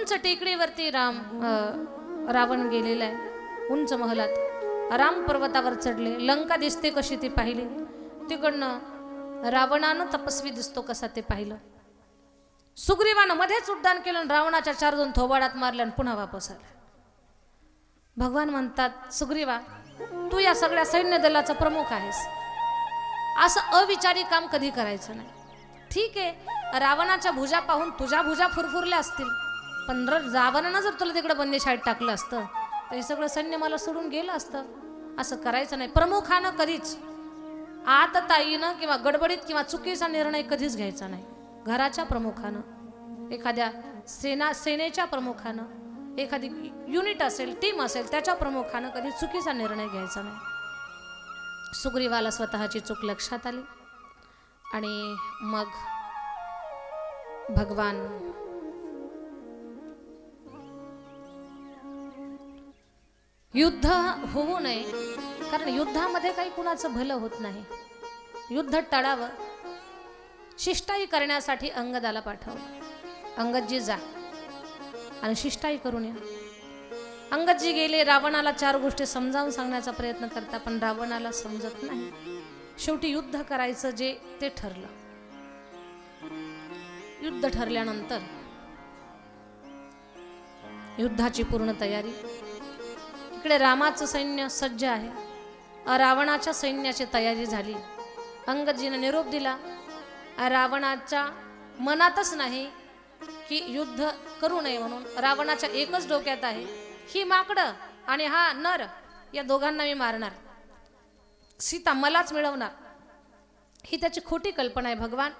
उंच टेकडीवरती रावण गेलेला आहे, उंच महलात राम पर्वतावर चढले, लंका दिसते कशी ती पाहिली, तिकडनं रावणानं तपस्वी दिसतो कसा ते पाहिलं. सुग्रीवानं मध्येच उड्डाण केलं, रावणाच्या 4 थोबाडात मारल्या आणि पुन्हा वापस आला. भगवान म्हणतात, सुग्रीवा तू या सगळ्या सैन्य दलाचा प्रमुख आहेस, असं अविचारी काम कधी करायचं नाही. ठीक आहे, रावणाच्या भुजा पाहून तुझ्या भुजा फुरफुरल्या असतील, पण रावणानं जर तुला तिकडे बंदिशाळेत टाकलं असतं तर हे सगळं सैन्य मला सोडून गेलं असतं. असं करायचं नाही. प्रमुखानं कधीच आतताईनं किंवा गडबडीत किंवा चुकीचा निर्णय कधीच घ्यायचा नाही. घराच्या प्रमुखानं, एखाद्या सेनेच्या प्रमुखानं, एखादी युनिट असेल, टीम असेल, त्याच्या प्रमुखानं कधी चुकीचा निर्णय घ्यायचा नाही. सुग्रीवाला स्वतःची चूक लक्षात आली आणि मग भगवान युद्ध होऊ नये, कारण युद्धामध्ये काही कुणाचं भलं होत नाही. युद्ध टाळावं, शिष्टाई करण्यासाठी अंगदाला पाठवलं. अंगदजी जा आणि शिष्टाई करून या. अंगदजी गेले, रावणाला 4 गोष्टी समजावून सांगण्याचा प्रयत्न करता, पण रावणाला समजत नाही. शेवटी युद्ध करायचं जे ते ठरलं. युद्ध ठरल्यानंतर युद्धाची पूर्ण तयारी. इकडे रामाचं सैन्य सज्ज आहे, रावणाच्या सैन्याची तयारी झाली. अंगदजीने निरोप दिला. रावणाच्या मनातच नाही की युद्ध करू नये म्हणून. रावणाच्या एकच डोक्यात आहे, ही माकडं आणि हा नर, या दोघांना मी मारणार, सीता मलाच मिळवणार, ही त्याची खोटी कल्पना आहे भगवान.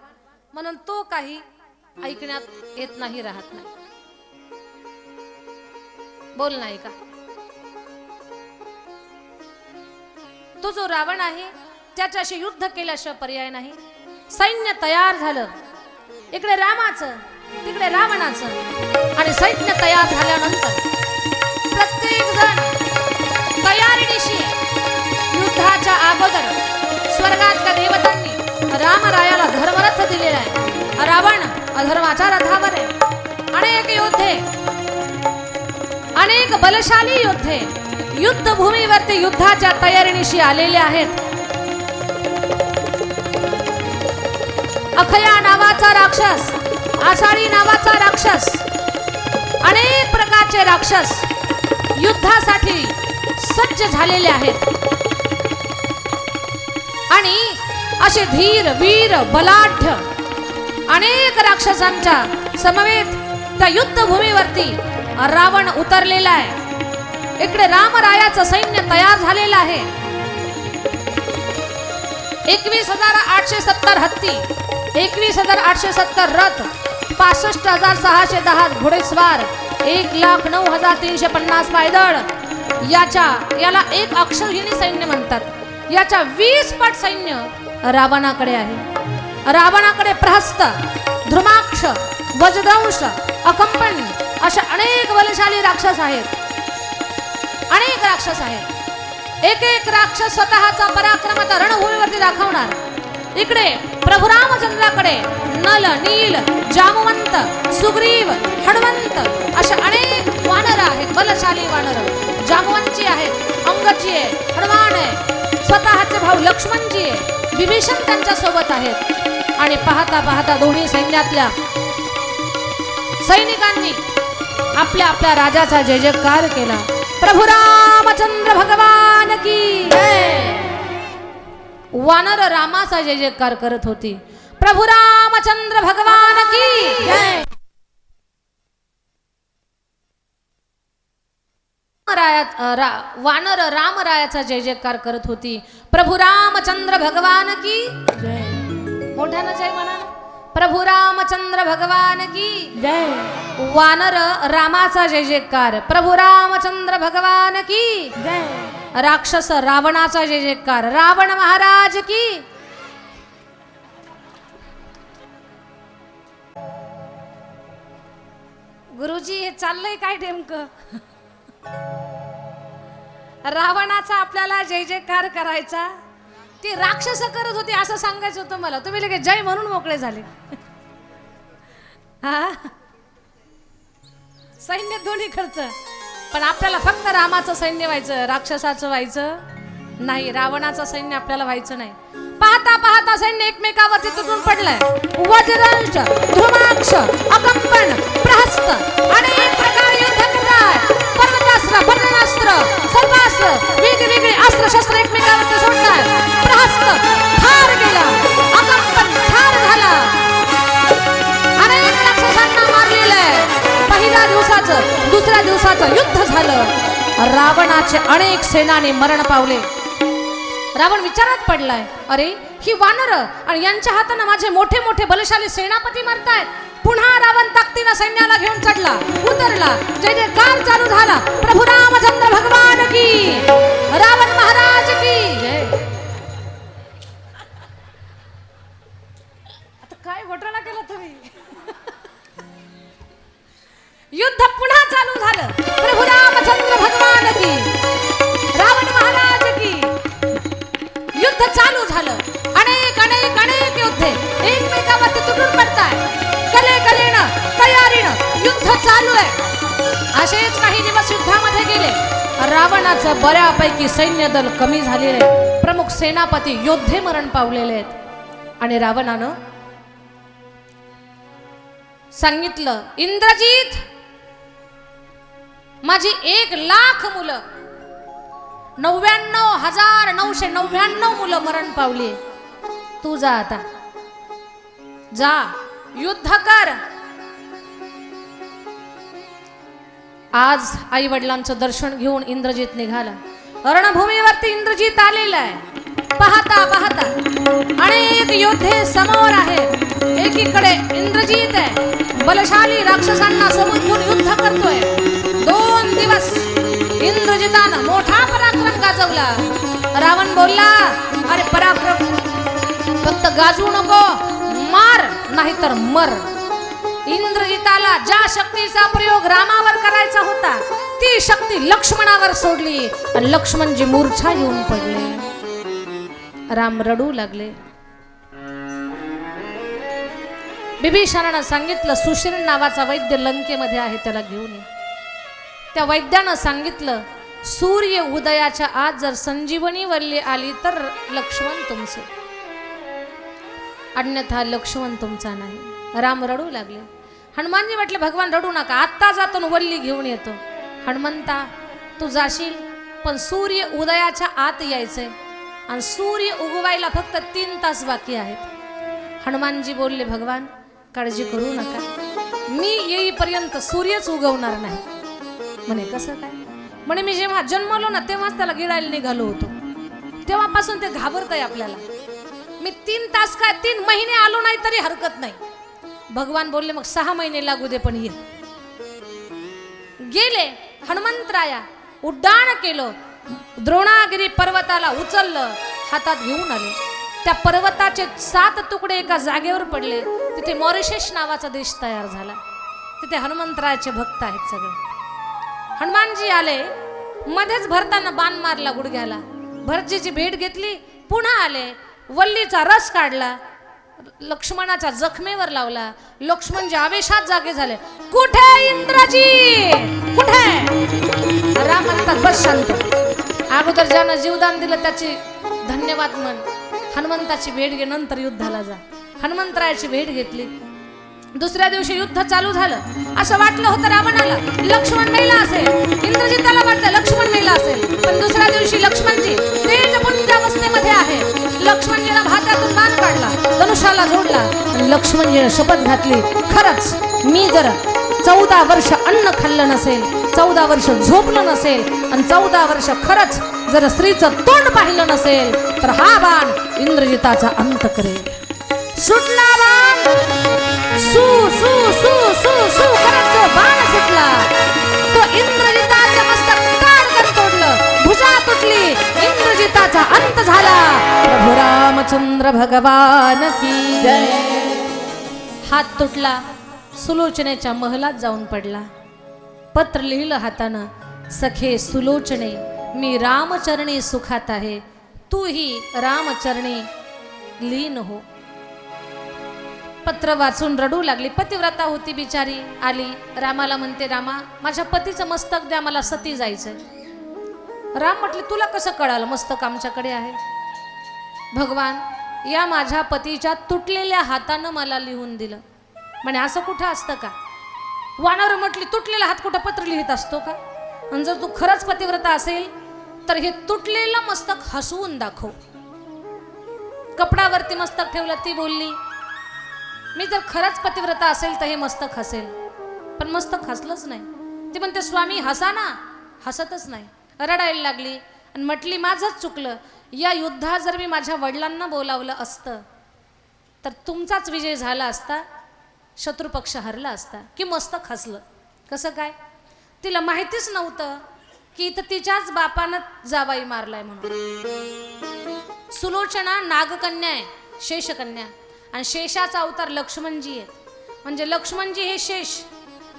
म्हणून तो काही ऐकण्यात येत नाही, राहत नाही, बोल नाही का. तो जो रावण आहे त्याच्याशी युद्ध केल्याशिवाय पर्याय नाही. सैन्य तयार झालं, इकडे रामाचं तिकडे रावणाचं, आणि सैन्य तयार झाल्यानंतर प्रत्येक जण तयारीनिशी युद्धाच्या अगोदर स्वर्गातल्या देवतांनी रामरायाला धर्मरथ दिलेला आहे. रावण अधर्माच्या रथावर आहे. अनेक योद्धे, अनेक बलशाली योद्धे युद्धभूमीवरती युद्धाच्या तयारीनिशी आलेले आहेत. अखया नावाचा राक्षस, आषाढी नावाचा राक्षस, अनेक प्रकारचे राक्षस युद्धासाठी सज्ज झालेले आहेत. आणि असे धीर वीर बलाढ्य अनेक राक्षसांच्या समवेत त्या युद्धभूमीवरती रावण उतरलेला आहे. इकडे रामरायाचं सैन्य तयार झालेलं आहे. 21,870 हत्ती, 21,870 रथ, 65,610 घोडेस्वार, 1,09,350 पायदळ, याला एक अक्षौहिणी सैन्य म्हणतात. याच्या 20 पट सैन्य रावणाकडे आहे. रावणाकडे प्रहस्त, ध्रुमाक्ष, वज्रदंश, अकंपन अशा अनेक बलशाली राक्षस आहेत. अनेक राक्षस आहेत. एक एक राक्षस स्वतःचा पराक्रम आता रणभूमीवरती दाखवणार. इकडे प्रभू रामचंद्राकडे नल, नील, जामवंत, सुग्रीव, हनुमंत अशा अनेक वानर आहेत. बलशाली वानर जामवंतजी आहेत, अंगदजी आहे, हनुमान आहे, स्वतःचे भाऊ लक्ष्मणजी आहे, विभीषण त्यांच्या सोबत आहेत. आणि पाहता पाहता दोन्ही सैन्यातल्या सैनिकांनी आपल्या आपल्या राजाचा जय जयकार केला. प्रभू रामचंद्र भगवान की जय. वानर रामाचा जय जयकार करत होती. प्रभू रामचंद्र भगवान की जय. वानर रामरायाचा जय जयकार करत होती. प्रभू रामचंद्र भगवान की जय. मोठ्यानं जय म्हणा. प्रभू रामचंद्र भगवान की जय. वानर रामाचा जय जयकार. प्रभू रामचंद्र भगवान की जय. राक्षस रावणाचा जय जयकार. रावण महाराज की. गुरुजी हे चाललंय काय नेमकं. रावणाचा आपल्याला जय जयकार करायचा, ती राक्षस करत होती असं सांगायचं होतं मला. तुम्ही लगेच जय म्हणून मोकळे झाले. हा सैन्य दोन्ही खर्च, पण आपल्याला फक्त रामाचं सैन्य व्हायचं, राक्षसाचं व्हायचं नाही, रावणाचं सैन्य आपल्याला व्हायचं नाही. पाहता पाहता सैन्य एकमेकावरती तुटून पडलंय. वज्रांश, ध्रुवांश, अकंपन, प्रहस्त अनेक प्रकारे युद्ध करताय. पर्वतास्त्र, पर्वतास्त्र, सर्वास्त्र, वेगवेगळे अस्त्र शस्त्र एकमेकावरती सोडताय. प्रहस्त ठार गेला, अकंपन ठार झाला. अनेक राक्षसांना मारलेलंय. पहिल्या दिवसाचं दुसऱ्या दिवसाचं युद्ध झालं. रावणाचे अनेक सेनानी मरण पावले. रावण विचारात पडलाय, अरे ही वानर आणि यांच्या हाताने माझे मोठे मोठे बलशाली सेनापती मरतायत. पुन्हा रावण ताकदीने सैन्याला घेऊन चढला, उतरला. जय जयकार चालू झाला. प्रभू रामचंद्र भगवान की, रावण महाराज की जय. आता काय घोटाळा केला तुम्ही? युद्ध पुन्हा चालू झालं. प्रभू रामचंद्र भगवान की, रावण महाराज की. युद्ध चालू झालं. अनेक अनेक अनेक योद्धे एकमेकावरती तुटून पडताय. कले कलेनं तयारीनं युद्ध चालू आहे. असेच काही दिवस युद्धामध्ये गेले. रावणाचं बऱ्यापैकी सैन्य दल कमी झालेले, प्रमुख सेनापती योद्धे मरण पावलेले आहेत. आणि रावणानं सांगितलं, इंद्रजित, माझी 1,00,000 मुलं, 99,999 मुलं मरण पावली. तू जा, आता जा, युद्ध कर. आज आई वडिलांचं दर्शन घेऊन इंद्रजित निघाला. रणभूमीवरती इंद्रजित आलेला आहे. पाहता पाहता अनेक योद्धे समोर आहेत. एकीकडे इंद्रजित आहे, बलशाली राक्षसांना सोबत घेऊन युद्ध करतोय. 2 दिवस इंद्रजितानं मोठा पराक्रम गाजवला. रावण बोलला, अरे पराक्रम फक्त गाजवू नको, मार नाहीतर मर. इंद्रजिताला ज्या शक्तीचा प्रयोग रामावर करायचा होता ती शक्ती लक्ष्मणावर सोडली आणि लक्ष्मणजी मूर्छा येऊन पडले. राम रडू लागले. बिभीषणानं सांगितलं, सुशील नावाचा वैद्य लंकेमध्ये आहे, त्याला घेऊन ये. त्या वैद्यानं सांगितलं, सूर्य उदयाच्या आज जर संजीवनी वल्ली आली तर लक्ष्मण तुमचे, अन्यथा लक्ष्मण तुमचा नाही. राम रडू लागले. हनुमानजी म्हटले, भगवान रडू नका, आत्ता जातो वल्ली घेऊन येतो. हनुमंता, तू जाशील पण सूर्य उदयाच्या आत यायचंय आणि सूर्य उगवायला फक्त 3 तास बाकी आहेत. हनुमानजी बोलले, भगवान काळजी करू नका, मी येईपर्यंत सूर्यच उगवणार नाही. म्हणे कसं काय? म्हणे मी जेव्हा जन्मलो ना तेव्हाच त्याला गिळायला निघालो होतो, तेव्हापासून ते घाबरतंय आपल्याला. मी 3 तास काय 3 महिने आलो नाही तरी हरकत नाही. भगवान बोलले, मग 6 महिने लागू दे पण ये. गेले हनुमंतराया, उड्डाण केलं, द्रोणागिरी पर्वताला उचललं, हातात घेऊन आले. त्या पर्वताचे 7 तुकडे एका जागेवर पडले. तिथे मॉरिशस नावाचा देश तयार झाला. तिथे हनुमंतरायाचे भक्त आहेत सगळे. हनुमानजी आले, मध्येच भरताना बाण मारला गुडघ्याला. भरतीची भेट घेतली, पुन्हा आले, वल्लीचा रस काढला, लक्ष्मणाच्या जखमेवर लावला. लक्ष्मणजी आवेशात जागे झाले. कुठे इंद्रजी, कुठे? राम म्हणतात, बस शांत. अगोदर ज्यानं जीवदान दिलं त्याची धन्यवाद म्हण. हनुमंताची भेट घे, नंतर युद्धाला जा. हनुमंतरायाची भेट घेतली. दुसऱ्या दिवशी युद्ध चालू झालं. असं वाटलं होतं रावणाला लक्ष्मण मेला असेल, इंद्रजिताला वाटलं लक्ष्मण मेला असेल, पण दुसऱ्या दिवशी लक्ष्मणजी तेजपुंज अवस्थेमध्ये आहे. लक्ष्मणजीला भात्यातून बाण काढला, धनुष्याला जोडला. लक्ष्मणजीने शपथ घातली, खरंच मी जर 14 वर्ष अन्न खाल्लं नसेल, 14 वर्ष झोपलं नसेल आणि 14 वर्ष खरंच जर स्त्रीचं तोंड पाहिलं नसेल तर हा बाण इंद्रजिताचा अंत करेल. सुटला बाण, सू सू सू सू सू करत जो बाण सुटला तो इंद्रजिताचं मस्तक ताडकन तोडलं, भुजा तुटली, इंद्रजिताचा अंत झाला. प्रभू रामचंद्र भगवान की जय. हात तुटला, सुलोचनेच्या महलात जाऊन पडला. पत्र लिहिलं हातानं, सखे सुलोचने, मी रामचरणी सुखात आहे, तू ही रामचरणी लीन हो. पत्र वाचून रडू लागली. पतिव्रता होती बिचारी, आली रामाला म्हणते, रामा माझ्या पतीचं मस्तक द्या, मला सती जायचंय. राम म्हटले, तुला कसं कळालं मस्तक आमच्याकडे आहे? भगवान या माझ्या पतीच्या तुटलेल्या हातानं मला लिहून दिलं. म्हणे असं कुठं असतं का? वानर म्हटली, तुटलेला हात कुठं पत्र लिहित असतो का? आणि जर तू खरंच पतिव्रता असेल तर हे तुटलेलं मस्तक हसवून दाखव. कपडावरती मस्तक ठेवलं. ती बोलली, मी जर खरंच पतिव्रता असेल तर हे मस्तक हसेल. पण मस्तक हसलंच नाही. ती म्हणते, स्वामी हसा ना. हसतच नाही. रडायला लागली आणि म्हटली, माझंच चुकलं. या युद्धात जर मी माझ्या वडिलांना बोलावलं असतं तर तुमचाच विजय झाला असता, शत्रुपक्ष हरला असता. की मस्तक हसलं. कसं काय? तिला माहितीच नव्हतं की इथं तिच्याच बापानं जावाई मारलाय म्हणून. सुलोचना नागकन्या आहे, शेषकन्या, आणि शेषाचा अवतार लक्ष्मणजी आहे. म्हणजे लक्ष्मणजी हे शेष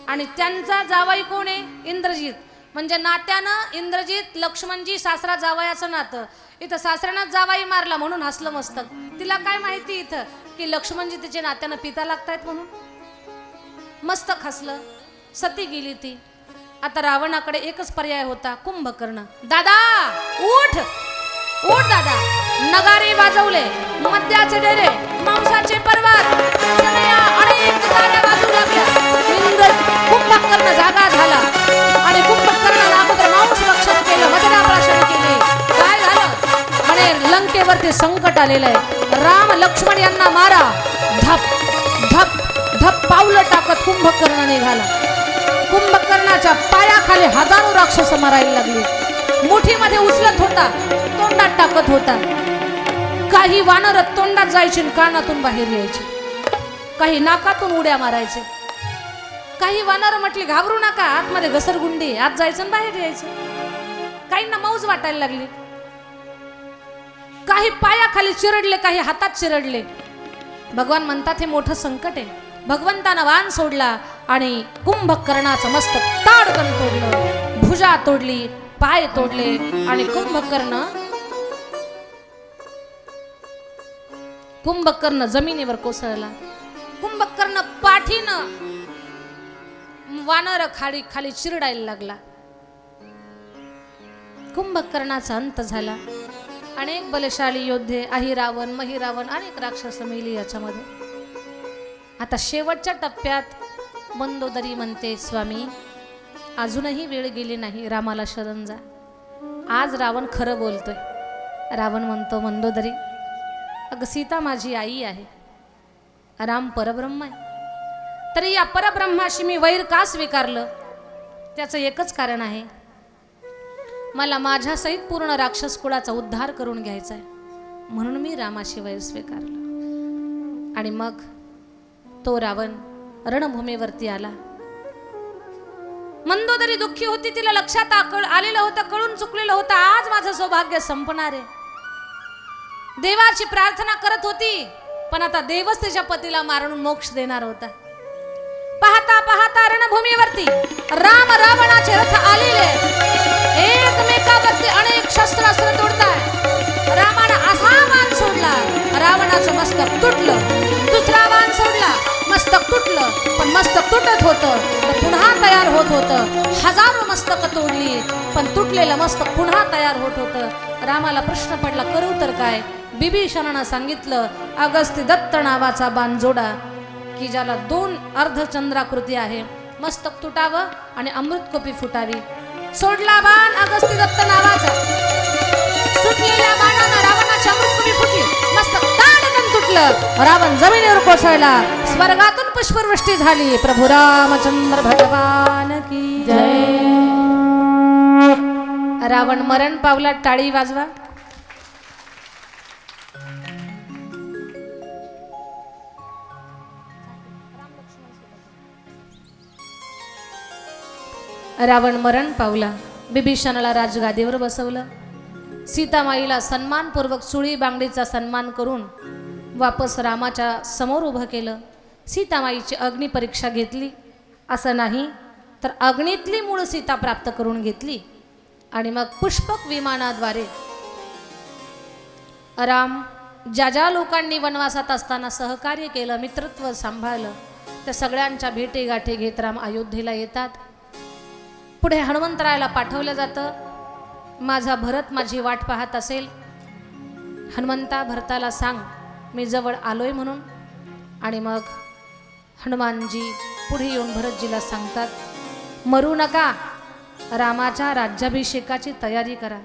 आणि त्यांचा जावाई कोण आहे? इंद्रजित. म्हणजे नात्यानं इंद्रजित लक्ष्मणजी सासरा जावयाचं नातं. इथं सासऱ्यानं जावाई मारला म्हणून हसलं मस्तक. तिला काय माहिती इथं की लक्ष्मणजी तिचे नात्यानं पिता लागतायत म्हणून. मस्तक हसलं. सती गेली ती. आता रावणाकडे एकच पर्याय होता, कुंभकर्ण. दादा उठ उठ दादा. नगारे वाजवले, मद्याचे डेरे, मांसाचे पर्वत, अनेक ताऱ्या वाजू लागल्या. कुंभकर्ण जागा झाला आणि कुंभकर्णाला अगोदर मांस भक्षण केलं, मदनाप्राशन केले. काय झालं? म्हणे लंकेवरती संकट आलेलं आहे, राम लक्ष्मण यांना मारा. धप धप धप पावलं टाकत कुंभकर्ण निघाला. कुंभकर्णाच्या पायाखाली हजारो राक्षस मारायला लागली. मुठीमध्ये उचलत होता, तोंडात टाकत होता. काही वानर तोंडात जायची, कानातून बाहेर यायची. काही नाकातून उड्या मारायचे. काही वानर म्हटली, घाबरू नका, आतमध्ये घसरगुंडी, आत जायचं आणि बाहेर यायचं. काहींना मौज वाटायला लागली. काही पायाखाली चिरडले, काही हातात चिरडले. भगवान म्हणतात हे मोठं संकट आहे. भगवंतानं वाण सोडला आणि कुंभकर्णाचं मस्तक ताडकन तोडलं, भुजा तोडली, पाय तोडले आणि कुंभकर्ण जमिनीवर कोसळला. कुंभकर्ण पाठीनं वानर खाली खाली चिरडायला लागला. कुंभकर्णाचा अंत झाला. अनेक बलशाली योद्धे, अहिरावण, महिरावण, अनेक राक्षस मेली याच्यामध्ये. आता शेवटच्या टप्प्यात मंदोदरी म्हणते, स्वामी अजूनही वेळ गेली नाही, रामाला शरण जा. आज रावण खरं बोलतोय. रावण म्हणतो, मंदोदरी अगं सीता माझी आई आहे, राम परब्रह्म आहे. तरी या परब्रह्माशी मी वैर का स्वीकारलं? त्याचं एकच कारण आहे, मला माझ्या सहित पूर्ण राक्षस कुळाचा उद्धार करून घ्यायचा आहे, म्हणून मी रामाशी वैर स्वीकारलं. आणि मग तो रावण रणभूमीवरती आला. मंदोदरी दुःखी होती. तिला लक्षात आलेलं होतं, कळून चुकलेलं होतं, आज माझं सौभाग्य संपणार आहे. देवाची प्रार्थना करत होती, पण आता देवच तिच्या पतीला मारून मोक्ष देणार होता. पाहता पाहता रणभूमीवरती राम रावणाचे रथ आलेले, एकमेकावरती अनेक शस्त्रास्त्र तोडताय. रामानं असा बाण सोडला, रावणाचं मस्तक तुटलं. दुसरा बाण सोडला, मस्तक तुटलं. पण मस्तक तुटत होतं तर पुन्हा तयार होत होतं. हजारो मस्तक तोडली, पण तुटलेलं मस्तक पुन्हा तयार होत होतं. रामाला प्रश्न पडला, करू तर काय? बिभीषणानं सांगितलं, अगस्त्य दत्त नावाचा बाण जोडा की ज्याला 2 अर्धचंद्राकृती आहे. मस्तक तुटावं आणि अमृतकोपी फुटावी. सोडला बाण अगस्त्य दत्त नावाचा. सुटलेल्या बाणानं रावणाची अमृतकोपी फुटली. मस्तक ताडकन तुटलं. रावण जमिनीवर कोसळला. स्वर्गातून पुष्पवृष्टी झाली. प्रभू रामचंद्र भगवान की जय. रावण मरण पावला. टाळी वाजवा. रावण मरण पावला. बिभीषणाला राजगादीवर बसवलं. सीतामाईला सन्मानपूर्वक चुळी बांगडीचा सन्मान करून वापस रामाच्या समोर उभं केलं. सीतामाईची अग्निपरीक्षा घेतली. असं नाही तर अग्नीतली मूळ सीता प्राप्त करून घेतली. आणि मग पुष्पक विमानाद्वारे राम ज्या ज्या लोकांनी वनवासात असताना सहकार्य केलं, मित्रत्व सांभाळलं, त्या सगळ्यांच्या भेटीगाठी घेत राम अयोध्येला येतात. पुढे हनुमंतरायाला पाठवलं जातं. माझा भरत माझी वाट पाहत असेल, हनुमंता भरताला सांग मी जवळ आलोय म्हणून. आणि मग हनुमानजी पुढे येऊन भरतजीला सांगतात, मरू नका, रामाच्या राज्याभिषेकाची तयारी करा.